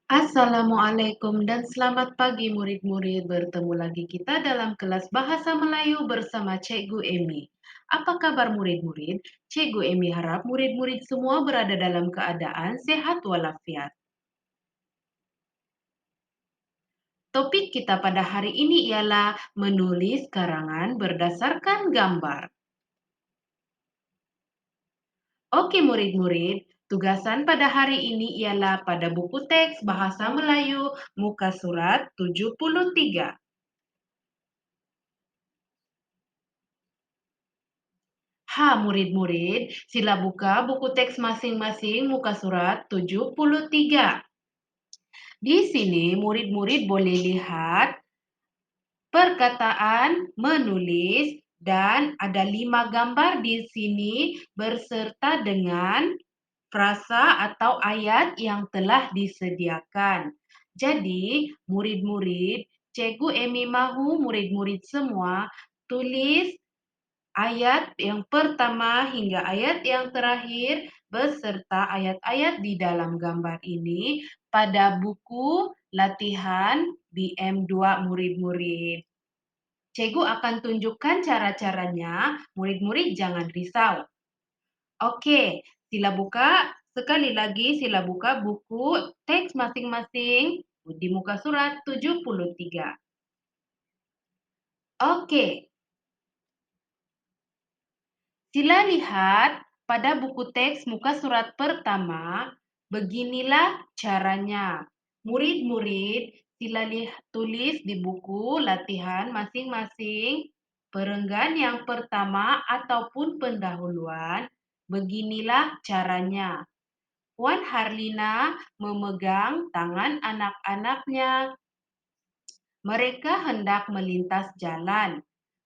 Assalamualaikum dan selamat pagi murid-murid. Bertemu lagi kita dalam kelas Bahasa Melayu bersama Cikgu Emi. Apa kabar murid-murid? Cikgu Emi harap murid-murid semua berada dalam keadaan sehat walafiat. Topik kita pada hari ini ialah menulis karangan berdasarkan gambar. Oke murid-murid, tugasan pada hari ini ialah pada buku teks Bahasa Melayu muka surat 73. Murid-murid, sila buka buku teks masing-masing muka surat 73. Di sini murid-murid boleh lihat perkataan menulis dan ada 5 gambar di sini berserta dengan frasa atau ayat yang telah disediakan. Jadi, murid-murid, Cikgu Emi mahu murid-murid semua tulis ayat yang pertama hingga ayat yang terakhir beserta ayat-ayat di dalam gambar ini pada buku latihan BM2 murid-murid. Cikgu akan tunjukkan cara-caranya, murid-murid jangan risau. Oke, sekali lagi sila buka buku teks masing-masing di muka surat 73. Oke, sila lihat pada buku teks muka surat pertama, beginilah caranya. Murid-murid, sila tulis di buku latihan masing-masing perenggan yang pertama ataupun pendahuluan. Beginilah caranya. Puan Harlina memegang tangan anak-anaknya. Mereka hendak melintas jalan.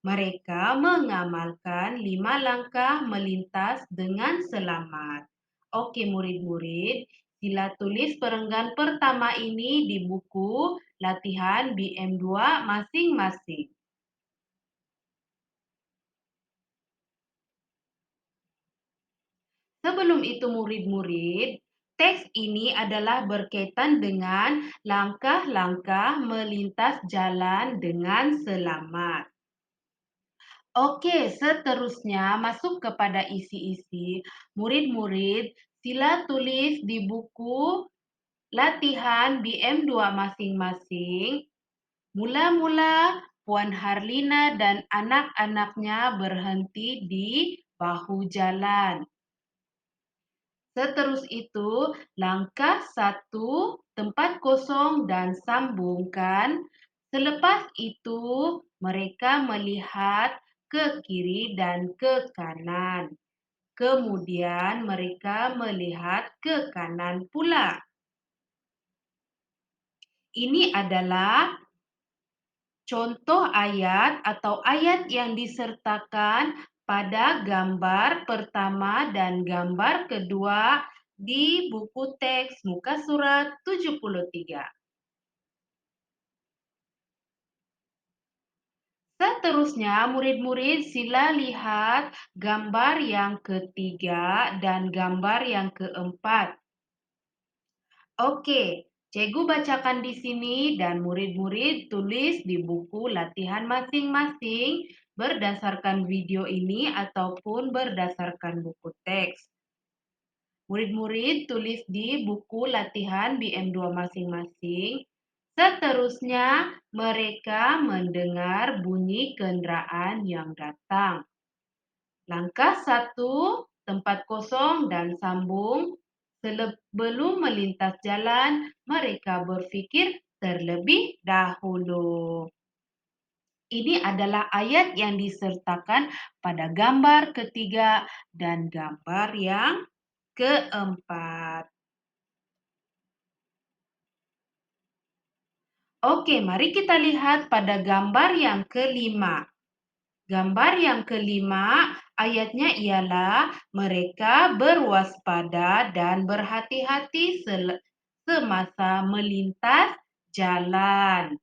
Mereka mengamalkan 5 langkah melintas dengan selamat. Oke murid-murid, sila tulis perenggan pertama ini di buku latihan BM2 masing-masing. Sebelum itu murid-murid, teks ini adalah berkaitan dengan langkah-langkah melintas jalan dengan selamat. Oke, seterusnya masuk kepada isi-isi. Murid-murid, sila tulis di buku latihan BM2 masing-masing. Mula-mula Puan Harlina dan anak-anaknya berhenti di bahu jalan. Seterus itu, langkah 1, tempat kosong dan sambungkan. Selepas itu, mereka melihat ke kiri dan ke kanan. Kemudian mereka melihat ke kanan pula. Ini adalah contoh ayat atau ayat yang disertakan pada gambar pertama dan gambar kedua di buku teks muka surat 73. Seterusnya, murid-murid sila lihat gambar yang ketiga dan gambar yang keempat. Oke, Cikgu bacakan di sini dan murid-murid tulis di buku latihan masing-masing berdasarkan video ini ataupun berdasarkan buku teks. Murid-murid tulis di buku latihan BM2 masing-masing. Seterusnya, mereka mendengar bunyi kendaraan yang datang. Langkah 1, tempat kosong dan sambung. Sebelum melintas jalan, mereka berfikir terlebih dahulu. Ini adalah ayat yang disertakan pada gambar ketiga dan gambar yang keempat. Oke, mari kita lihat pada gambar yang kelima. Gambar yang kelima, ayatnya ialah mereka berwaspada dan berhati-hati semasa melintas jalan.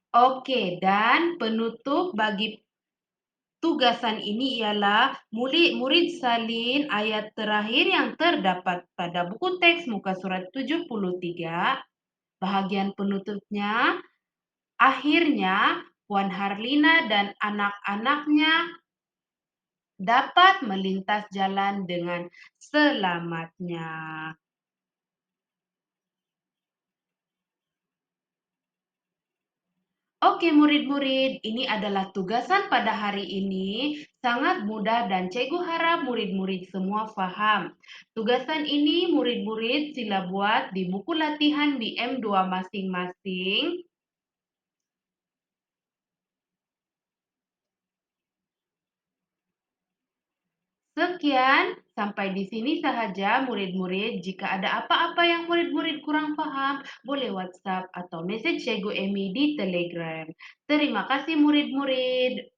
Oke, dan penutup bagi Tugasan ini ialah murid-murid salin ayat terakhir yang terdapat pada buku teks muka surat 73, bahagian penutupnya. Akhirnya, Puan Harlina dan anak-anaknya dapat melintas jalan dengan selamatnya. Oke murid-murid, ini adalah tugasan pada hari ini. Sangat mudah dan cikgu harap murid-murid semua paham. Tugasan ini murid-murid sila buat di buku latihan di M2 masing-masing. Sekian, sampai di sini sahaja murid-murid. Jika ada apa-apa yang murid-murid kurang paham, boleh WhatsApp atau message Cikgu Emi di Telegram. Terima kasih murid-murid.